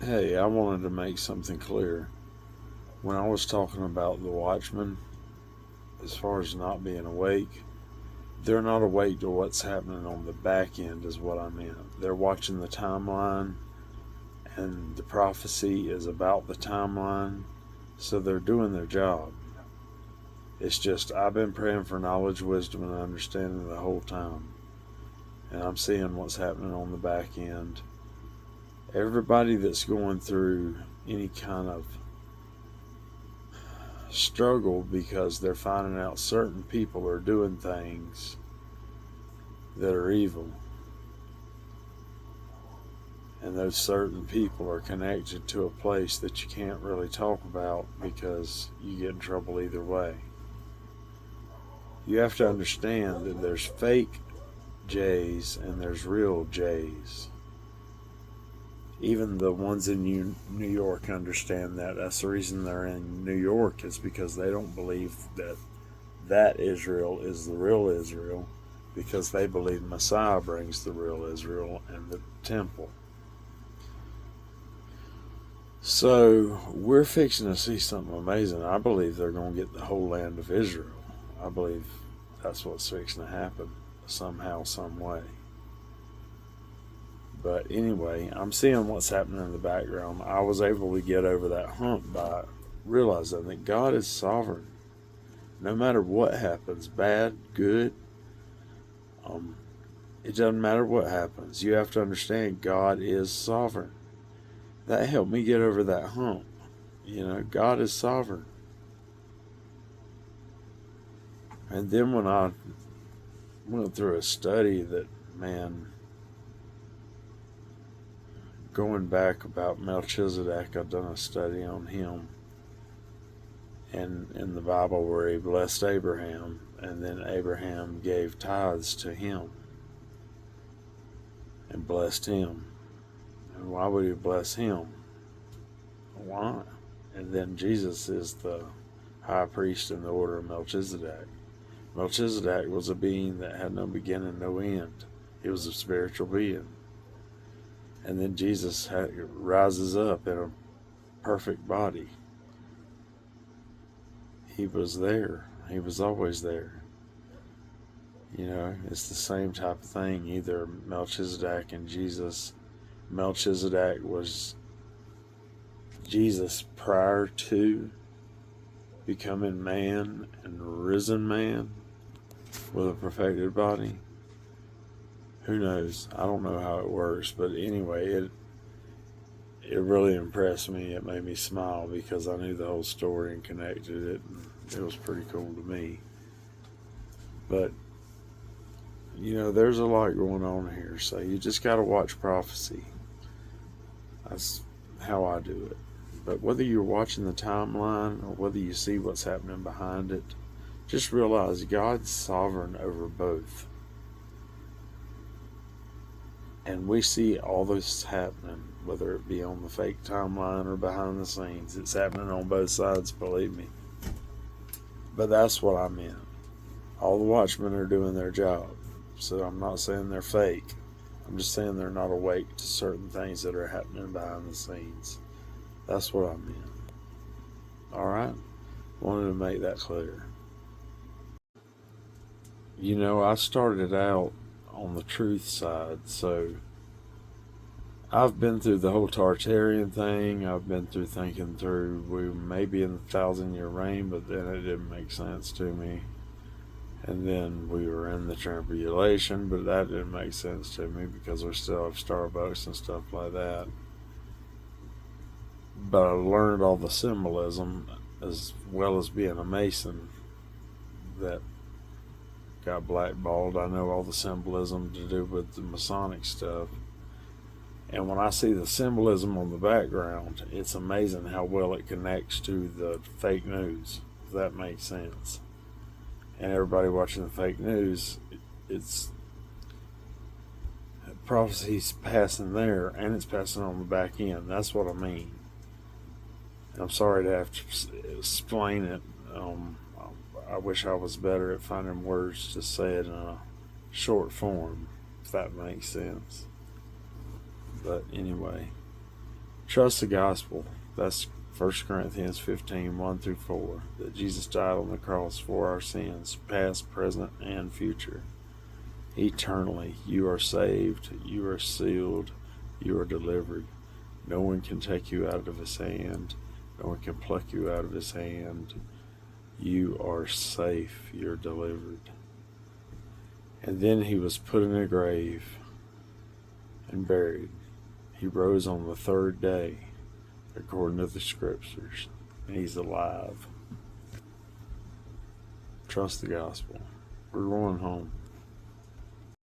Hey, I wanted to make something clear. When I was talking about the watchmen, as far as not being awake, they're not awake to what's happening on the back end, is what I meant. They're watching the timeline, and the prophecy is about the timeline, so they're doing their job. It's just, I've been praying for knowledge, wisdom, and understanding the whole time, and I'm seeing what's happening on the back end. Everybody that's going through any kind of struggle because they're finding out certain people are doing things that are evil, and those certain people are connected to a place that you can't really talk about because you get in trouble either way. You have to understand that there's fake J's and there's real J's. Even the ones in New York understand that. That's the reason they're in New York, is because they don't believe that Israel is the real Israel, because they believe Messiah brings the real Israel and the temple. So we're fixing to see something amazing. I believe they're going to get the whole land of Israel. I believe that's what's fixing to happen somehow, some way. But anyway, I'm seeing what's happening in the background. I was able to get over that hump by realizing that God is sovereign. No matter what happens, bad, good, it doesn't matter what happens. You have to understand God is sovereign. That helped me get over that hump. God is sovereign. And then when I went through a study that, man, going back about Melchizedek, I've done a study on him, and in the Bible where he blessed Abraham, and then Abraham gave tithes to him and blessed him. And why would he bless him? Why? And then Jesus is the high priest in the order of Melchizedek. Melchizedek was a being that had no beginning, no end. He was a spiritual being. And then Jesus rises up in a perfect body. He was there. He was always there. It's the same type of thing. Either Melchizedek and Jesus. Melchizedek was Jesus prior to becoming man and risen man with a perfected body. Who knows? I don't know how it works, but anyway, it really impressed me. It made me smile because I knew the whole story and connected it, and it was pretty cool to me. But there's a lot going on here, so you just got to watch prophecy. That's how I do it. But whether you're watching the timeline or whether you see what's happening behind it, just realize God's sovereign over both. And we see all this happening, whether it be on the fake timeline or behind the scenes. It's happening on both sides, believe me. But that's what I meant. All the watchmen are doing their job. So I'm not saying they're fake. I'm just saying they're not awake to certain things that are happening behind the scenes. That's what I meant. Alright? Wanted to make that clear. I started out on the truth side, so I've been through the whole Tartarian thing. I've been through thinking through we may be in the 1,000-year reign, but then it didn't make sense to me. And then we were in the tribulation, but that didn't make sense to me because we still have Starbucks and stuff like that. But I learned all the symbolism, as well as being a Mason that got blackballed. I know all the symbolism to do with the Masonic stuff. And when I see the symbolism on the background, it's amazing how well it connects to the fake news, if that makes sense. And everybody watching the fake news, it's prophecy's passing there, and it's passing on the back end. That's what I mean. And I'm sorry to have to explain it. I wish I was better at finding words to say it in a short form, if that makes sense. But anyway, Trust the gospel. That's 1 Corinthians 15, 1 through 4. That Jesus died on the cross for our sins, past, present, and future. Eternally, you are saved, you are sealed, you are delivered. No one can take you out of his hand. No one can pluck you out of his hand. You are safe, you're delivered. And then he was put in a grave and buried. He rose on the third day, according to the scriptures, and he's alive. Trust the gospel. We're going home.